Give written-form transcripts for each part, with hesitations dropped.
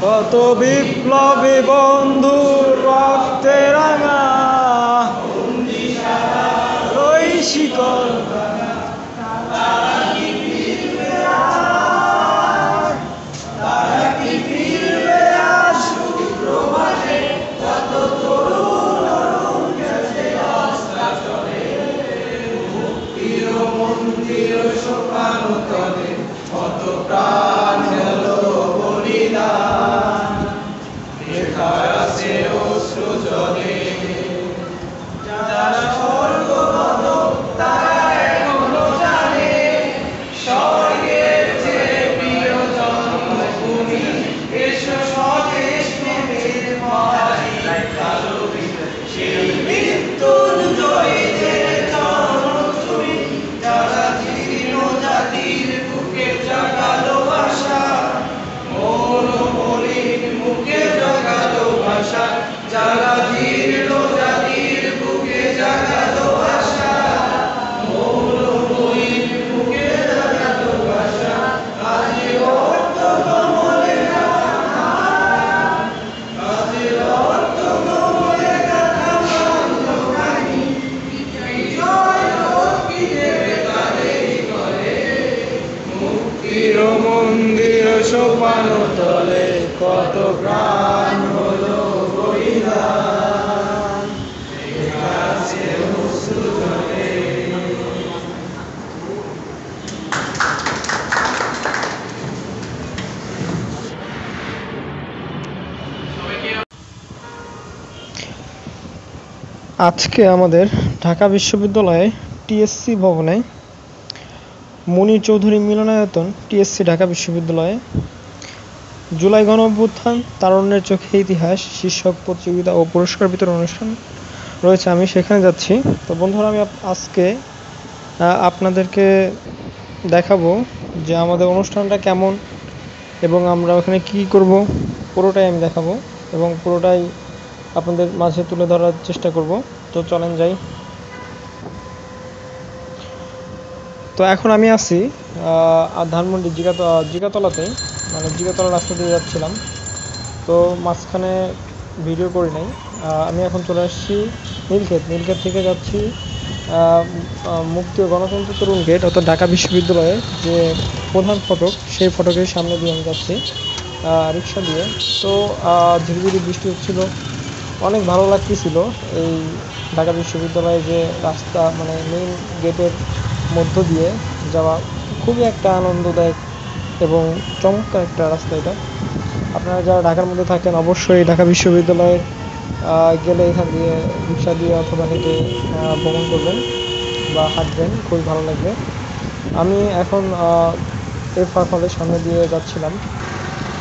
কত বিপ্লবী বন্ধু রক্তে রাঙা ওই শিকল মন্দির সোপান তলে কত প্রাণ হলো বলিদান। আজকে আমাদের ঢাকা বিশ্ববিদ্যালয়ে টিএসসি ভবনে মুনীর চৌধুরী মিলনায়তন টিএসসি ঢাকা বিশ্ববিদ্যালয়ে জুলাই গণঅভ্যুত্থান তারুণ্যের চোখে ইতিহাস শীর্ষক প্রতিযোগিতা ও পুরস্কার বিতরণ অনুষ্ঠান রয়েছে। আমি সেখানে যাচ্ছি। তো বন্ধুরা, আমি আজকে আপনাদেরকে দেখাবো যে আমাদের অনুষ্ঠানটা কেমন এবং আমরা ওখানে কী করব, পুরোটাই আমি দেখাবো এবং পুরোটাই আপনাদের মাঝে তুলে ধরার চেষ্টা করব। তো চলেন যাই। তো এখন আমি আছি ধানমন্ডি জিগাতলাতে, মানে জিগাতলা রাস্তা দিয়ে যাচ্ছিলাম। তো মাঝখানে ভিডিও করি নাই। আমি এখন চলে আসছি নীলক্ষেত থেকে যাচ্ছি মুক্তি ও গণতন্ত্র তরুণ গেট, অর্থাৎ ঢাকা বিশ্ববিদ্যালয়ের যে প্রধান ফটক, সেই ফটকের সামনে দিয়ে আমি যাচ্ছি রিক্সা দিয়ে। তো ধীরে ধীরে বৃষ্টি হচ্ছিল, অনেক ভালো লাগতেছিল এই ঢাকা বিশ্ববিদ্যালয়ে যে রাস্তা, মানে মেইন গেটের মধ্য দিয়ে যাওয়া খুবই একটা আনন্দদায়ক এবং চমৎকার একটা রাস্তা এটা। আপনারা যারা ঢাকার মধ্যে থাকেন অবশ্যই ঢাকা বিশ্ববিদ্যালয়ে গেলে এখান দিয়ে রিক্সা দিয়ে অথবা হেঁটে ভ্রমণ করবেন বা হাঁটবেন, খুবই ভালো লাগবে। আমি এখন এফআর হলের সামনে দিয়ে যাচ্ছিলাম।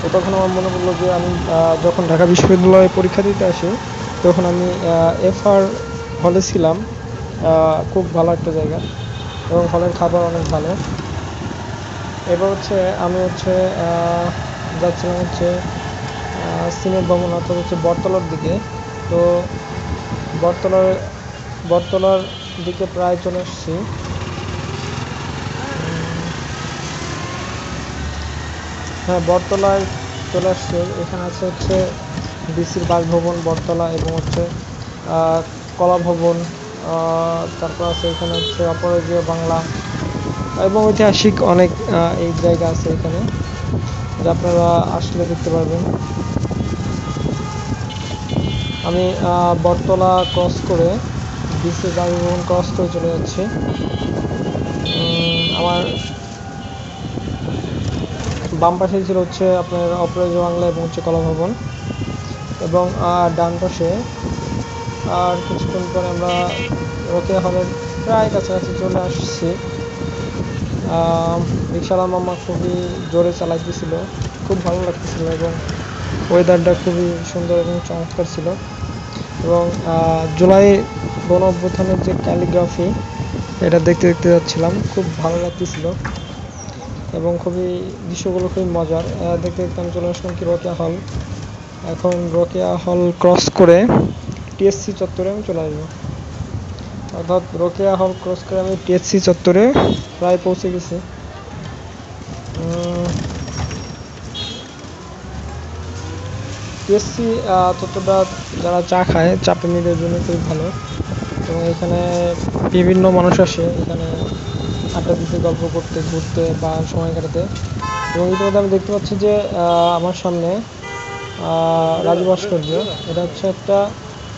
তো তখন আমার মনে পড়লো যে আমি যখন ঢাকা বিশ্ববিদ্যালয়ে পরীক্ষা দিতে আসি তখন আমি এফআর হলে ছিলাম। খুব ভালো একটা জায়গা এবং হলের খাবার অনেক ভালো। এবার আমি যাচ্ছিলাম সিনেট ভবন, অর্থাৎ বটতলার দিকে। তো বটতলার দিকে প্রায় চলে আসছি। হ্যাঁ, বটতলায় চলে আসছে। এখানে আছে ডিসির বাসভবন বটতলা এবং কলা ভবন, তারপর আছে এখানে অপরাজেয় বাংলা এবং ঐতিহাসিক অনেক এই জায়গা আছে এখানে, যা আপনারা আসলে দেখতে পারবেন। আমি বটতলা ক্রস করে ডিসির বাসভবন ক্রস করে চলে যাচ্ছি। আমার বাম পাশে ছিল আপনার অপরাজেয় বাংলা এবং কলা ভবন, এবং ডান পাশে আর কিছুক্ষণ পরে আমরা রোকেয়া হলের প্রায় কাছাকাছি চলে আসছি। রিক্সাওয়ালা মামা খুবই জোরে চালাইতেছিল, খুব ভালো লাগতেছিল এবং ওয়েদারটা খুবই সুন্দর এবং চমৎকার ছিল। এবং জুলাই গণ অভ্যুত্থানের যে ক্যালিগ্রাফি, এটা দেখতে দেখতে যাচ্ছিলাম, খুব ভালো লাগতেছিল এবং দৃশ্যগুলো খুবই মজার। দেখতে দেখতে আমি চলে আসলাম রোকেয়া হল। এখন রোকেয়া হল ক্রস করে টিএসসি চত্বরে আমি চলে আসবো, অর্থাৎ রোকেয়া হল ক্রস করে আমি টিএসসি চত্বরে প্রায় পৌঁছে গেছি। টিএসসি ততটা যারা চা খায় চা প্রেমীদের জন্য খুবই ভালো, এবং এখানে বিভিন্ন মানুষ আসে এখানে আড্ডা দিতে, গল্প করতে, ঘুরতে বা সময় কাটাতে। এবং ইতিমধ্যে আমি দেখতে পাচ্ছি যে আমার সামনে রাজু ভাস্কর্য, এটা হচ্ছে একটা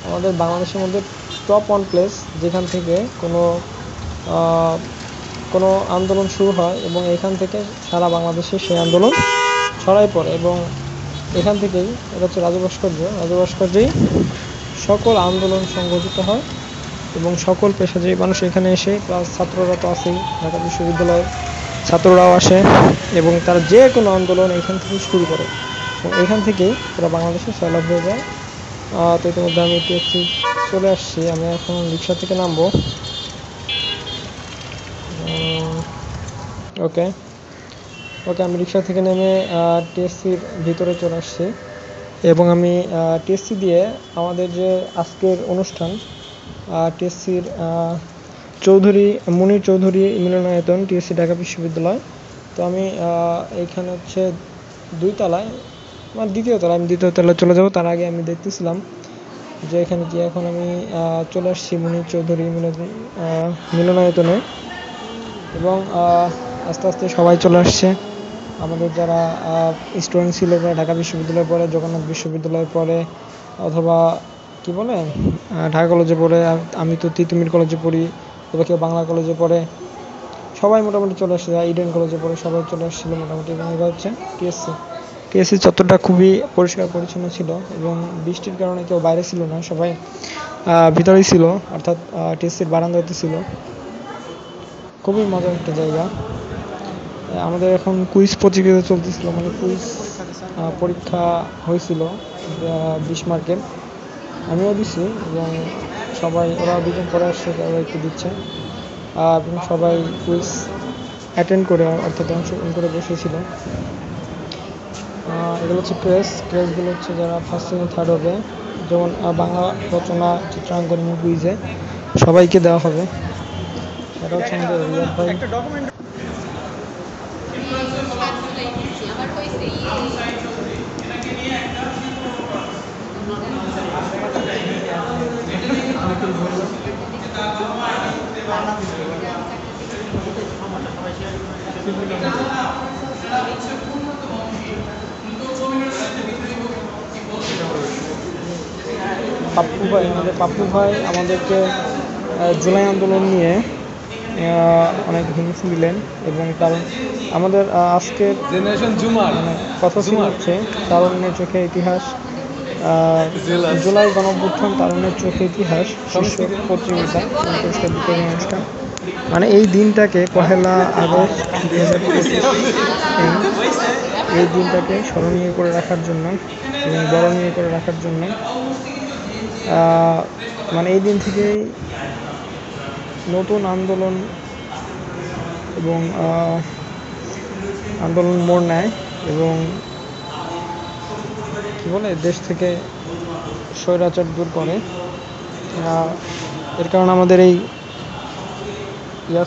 আমাদের বাংলাদেশের মধ্যে টপ ওয়ান প্লেস যেখান থেকে কোনো আন্দোলন শুরু হয় এবং এখান থেকে সারা বাংলাদেশে সেই আন্দোলন ছড়াই পড়ে। এবং এখান থেকেই, এটা হচ্ছে রাজু ভাস্কর্যেই সকল আন্দোলন সংগঠিত হয় এবং সকল পেশাজীবী মানুষ এখানে এসে, প্লাস ছাত্ররা তো আছেই, ঢাকা বিশ্ববিদ্যালয়ের ছাত্ররাও আসে এবং তারা যে কোনো আন্দোলন এখান থেকেই শুরু করে এবং এখান থেকেই পুরো বাংলাদেশে সয়লাভ হয়ে যায়। তো ইতিমধ্যে আমি টিএসসি চলে আসছি, আমি এখন রিক্সা থেকে নামবো। ওকে ওকে আমি রিক্সা থেকে নেমে টিএসসির ভিতরে চলে আসছি এবং আমি টিএসসি দিয়ে আমাদের যে আজকের অনুষ্ঠান, টিএসসির মুনীর চৌধুরী মিলনায়তন, টিএসসি ঢাকা বিশ্ববিদ্যালয়। তো আমি এইখানে হচ্ছে দুইতলায়, আমার দ্বিতীয় তলায়, আমি দ্বিতীয় তলায় চলে যাব। তার আগে আমি দেখতেছিলাম যে এখানে কি, এখন আমি চলে আসছি মুনীর চৌধুরী মিলনায়তনে এবং আস্তে আস্তে সবাই চলে আসছে। আমাদের যারা স্টুডেন্ট ছিল, যারা ঢাকা বিশ্ববিদ্যালয়ে পড়ে, জগন্নাথ বিশ্ববিদ্যালয়ে পড়ে, অথবা কি বলে ঢাকা কলেজে পড়ে, আমি তো তিতুমির কলেজে পড়ি, অথবা কেউ বাংলা কলেজে পড়ে, সবাই মোটামুটি চলে আসছে। ইডেন কলেজে পড়ে সবাই চলে আসছিল মোটামুটি। এবং এটা হচ্ছে টিএসসি চত্বরটা খুবই পরিষ্কার পরিচ্ছন্ন ছিল এবং বৃষ্টির কারণে কেউ বাইরে ছিল না, সবাই ভিতরেই ছিল, অর্থাৎ টিএসসির বারান্দাতে ছিল। খুবই মজার একটা জায়গা। আমাদের এখন কুইজ প্রতিযোগিতা চলতেছিল, মানে কুইজ পরীক্ষা হয়েছিল 20 মার্কের, আমিও দিচ্ছি এবং সবাই, ওরা দুজন পরে আসছে, ওরা একটু দিচ্ছে এবং সবাই কুইজ অ্যাটেন্ড করে, অর্থাৎ অংশগ্রহণ করে বসেছিল। এগুলো হচ্ছে ক্রেসগুলো হচ্ছে যারা ফার্স্ট সেকেন্ড থার্ড হবে, যেমন বাংলা রচনা, চিত্রাঙ্কন, কুইজে সবাইকে দেওয়া হবে। এটা হচ্ছে আমাদের রিয়াদ ভাই। পাপ্পু ভাই আমাদেরকে জুলাই আন্দোলন নিয়ে অনেক হিংস দিলেন এবং কারণ আমাদের আজকের কথা ছিল হচ্ছে তারুণ্যের চোখে ইতিহাস, জুলাই গণঅভ্যুত্থান তারুণ্যের চোখে ইতিহাস শীর্ষক পত্রিকা পুরস্কার বিতরণ অনুষ্ঠান। মানে এই দিনটাকে 1 আগস্ট 2025 এই দিনটাকে স্মরণীয় করে রাখার জন্য এবং বরণীয় করে রাখার জন্য, মানে এই দিন থেকেই নতুন আন্দোলন এবং আন্দোলন মোড় নেয় এবং কি বলে দেশ থেকে স্বৈরাচার দূর করে। এর কারণে আমাদের এই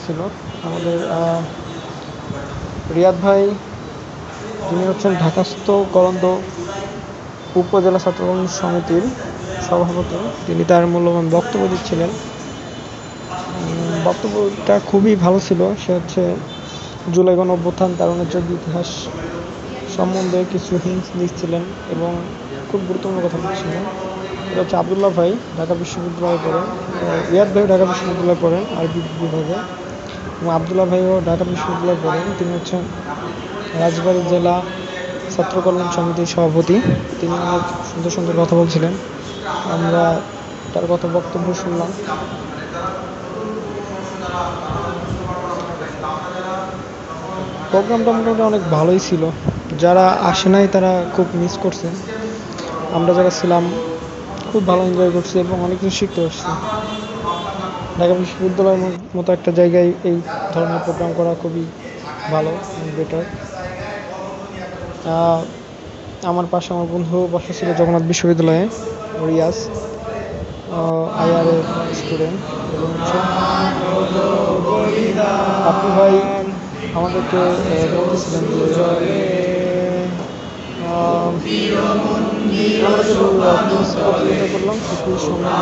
ছিল, আমাদের রিয়াদ ভাই, যিনি হচ্ছেন ঢাকাস্থ কলন্দ উপজেলা ছাত্র কল্যাণ সমিতির সভাপতি, তিনি তার মূল্যবান বক্তব্য দিচ্ছিলেন। বক্তব্যটা খুবই ভালো ছিল। সে হচ্ছে জুলাই গণঅভ্যুত্থান তারুণ্যের চোখে ইতিহাস সম্বন্ধে কিছু হিন্টস দিচ্ছিলেন এবং খুব গুরুত্বপূর্ণ কথা বলছিলেন। এটা হচ্ছে আবদুল্লাহ ভাই, ঢাকা বিশ্ববিদ্যালয়ে পড়েন, রিয়াদ ভাই ঢাকা বিশ্ববিদ্যালয়ে পড়েন আরবি বিভাগে, এবং আবদুল্লাহ ভাইও ঢাকা বিশ্ববিদ্যালয়ে পড়েন। তিনি হচ্ছেন রাজবাড়ী জেলা ছাত্র কল্যাণ সমিতির সভাপতি। তিনি অনেক সুন্দর সুন্দর কথা বলছিলেন, আমরা তার কথা বক্তব্য শুনলাম। প্রোগ্রামটা মোটামুটি অনেক ভালোই ছিল, যারা আসে নাই তারা খুব মিস করছে, আমরা যারা ছিলাম খুব ভালো এনজয় করছি এবং অনেক কিছু শিখতে পারছি। ঢাকা বিশ্ববিদ্যালয়ের মতো একটা জায়গায় এই ধরনের প্রোগ্রাম করা খুবই ভালো, বেটার। আমার পাশে আমার বন্ধু বসা ছিল জগন্নাথ বিশ্ববিদ্যালয়ে, রিয়াজ, আইআরের স্টুডেন্ট, এবং আপু ভাই আমাদেরকে বলতেছিলেন যে আমরা যে কুইজ প্রতিযোগিতা করলাম সেই কুইজ সম্বন্ধে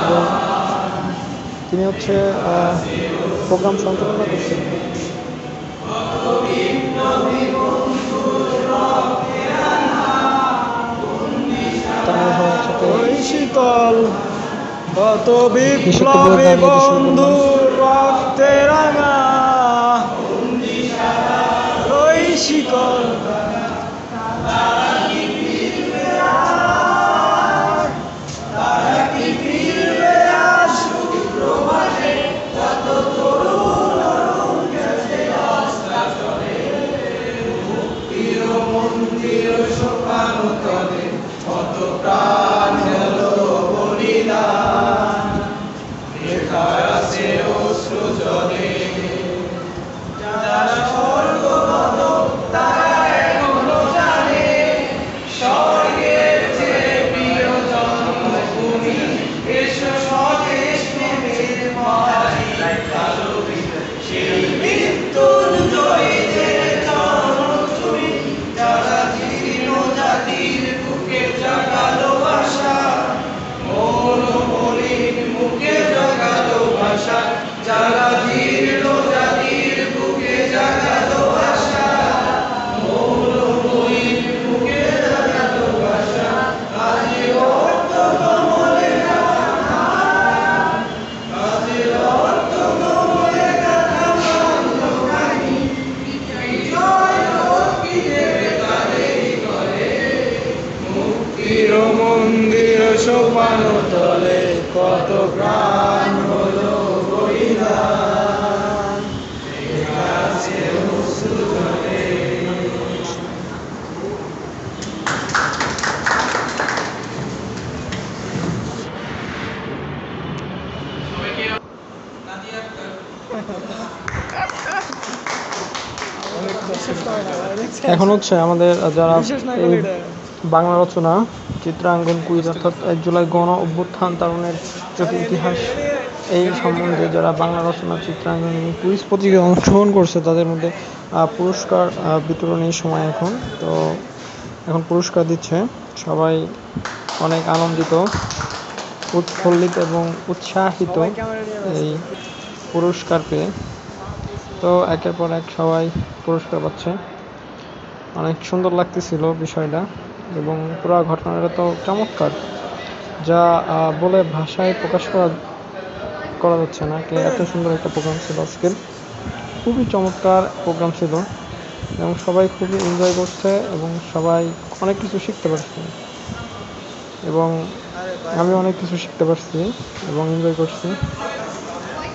এবং তিনি হচ্ছে প্রোগ্রাম সঞ্চালনা করছেন। শীতল কত বিপ্লবী বন্ধু রক্তে রাঙা ওই শিকল মন্দির সোপান তলে কত প্রাণ হলো বলিদান। এখন হচ্ছে আমাদের যারা বাংলা রচনা চিত্রাঙ্গন কুইজ অর্থাৎ 1 জুলাই গণ অভ্যুত্থান তারুণের চোখে ইতিহাস এই সম্বন্ধে যারা বাংলা রচনা চিত্রাঙ্গন কুইজ প্রতিযোগিতায় অংশগ্রহণ করছে তাদের মধ্যে পুরস্কার বিতরণের সময় এখন। তো এখন পুরস্কার দিচ্ছে, সবাই অনেক আনন্দিত, উৎফুল্লিত এবং উৎসাহিত এই পুরস্কার পেয়ে। তো একের পর এক সবাই পুরস্কার পাচ্ছে, অনেক সুন্দর লাগতেছিল বিষয়টা এবং পুরো ঘটনাটা তো চমৎকার, যা বলে ভাষায় প্রকাশ করা যাচ্ছে না। এত সুন্দর একটা প্রোগ্রাম ছিল আজকের, খুবই চমৎকার প্রোগ্রাম ছিল এবং সবাই খুবই এনজয় করছে এবং সবাই অনেক কিছু শিখতে পারছে এবং আমি অনেক কিছু শিখতে পারছি এবং এনজয় করছি।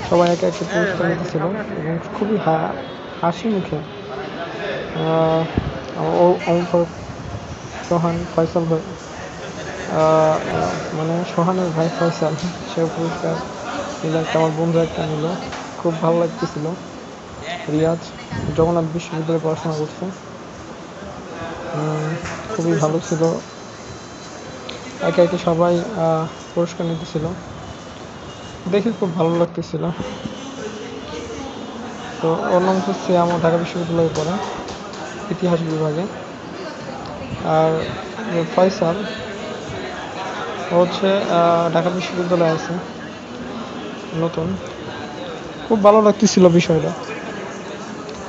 সবাই একে একে পুরস্কার নিতেছিল এবং খুবই হাসি মুখে সোহান ফয়সাল ভাই মানে সোহানের ভাই ফয়সাল সেও পুরস্কার নিল, একটা আমার বন্ধু একটা নিল, খুব ভালো লাগতেছিল। রিয়াজ জগন্নাথ বিশ্ববিদ্যালয়ে পড়াশোনা করছে, খুবই ভালো ছিল। একে একে সবাই পুরস্কার নিতেছিল, দেখে খুব ভালো লাগতেছিল। তো ওর নাম হচ্ছে আমার ঢাকা বিশ্ববিদ্যালয়ে পড়ে ইতিহাস বিভাগে, আর ফয়সাল ও হচ্ছে ঢাকা বিশ্ববিদ্যালয়ে আছে নতুন। খুব ভালো লাগতেছিল বিষয়টা,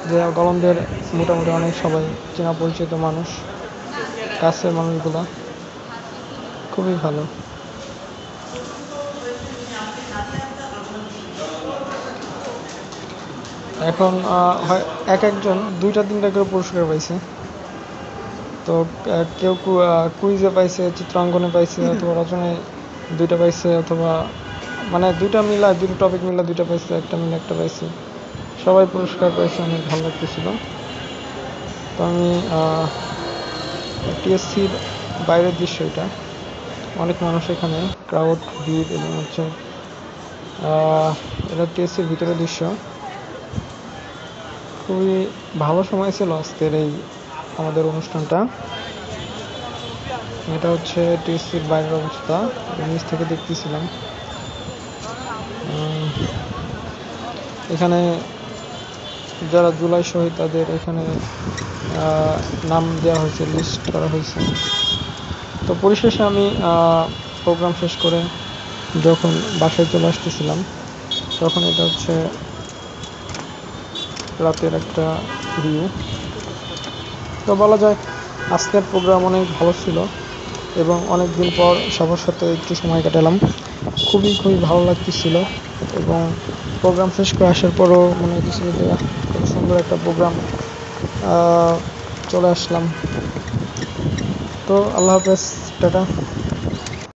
যে কলমদের মোটামুটি অনেক সবাই চেনা পরিচিত মানুষ, কাছের মানুষগুলা, খুবই ভালো। এখন এক একজন 2-3টা করে পুরস্কার পাইছে। তো কেউ কুইজে পাইছে, চিত্রাঙ্কনে পাইছে, অথবা রচনায় 2টা পাইছে, অথবা মানে 2টা মিলায় 2টা টপিক মিলা 2টা পাইছে, একটা মিলে একটা পাইছে, সবাই পুরস্কার পাইছে, অনেক ভালো লাগতেছিল। তো আমি টিএসসির বাইরের দৃশ্য এটা, অনেক মানুষ এখানে, ক্রাউড ভিড়, এবং হচ্ছে এটা টিএসসির ভিতরের দৃশ্য। খুবই ভালো সময় ছিল আজকের এই আমাদের অনুষ্ঠানটা। এটা হচ্ছে টিএসসির বাইরের অবস্থা, নিচ থেকে দেখতেছিলাম। এখানে যারা জুলাই শহীদ তাদের এখানে নাম দেওয়া হয়েছে, লিস্ট করা হয়েছে। তো পরিশেষে আমি প্রোগ্রাম শেষ করে যখন বাসায় চলে আসতেছিলাম, তখন এটা হচ্ছে রাতের একটা ভিউ। তো বলা যায় আজকের প্রোগ্রাম অনেক ভালো ছিল এবং অনেক দিন পর সবার সাথে একটু সময় কাটালাম। খুবই ভালো লাগতেছিল এবং প্রোগ্রাম শেষ করে আসার পরও মনে হচ্ছিল যে কত সুন্দর একটা প্রোগ্রাম, চলে আসলাম। তো আল্লাহ হাফেজ, টাটা।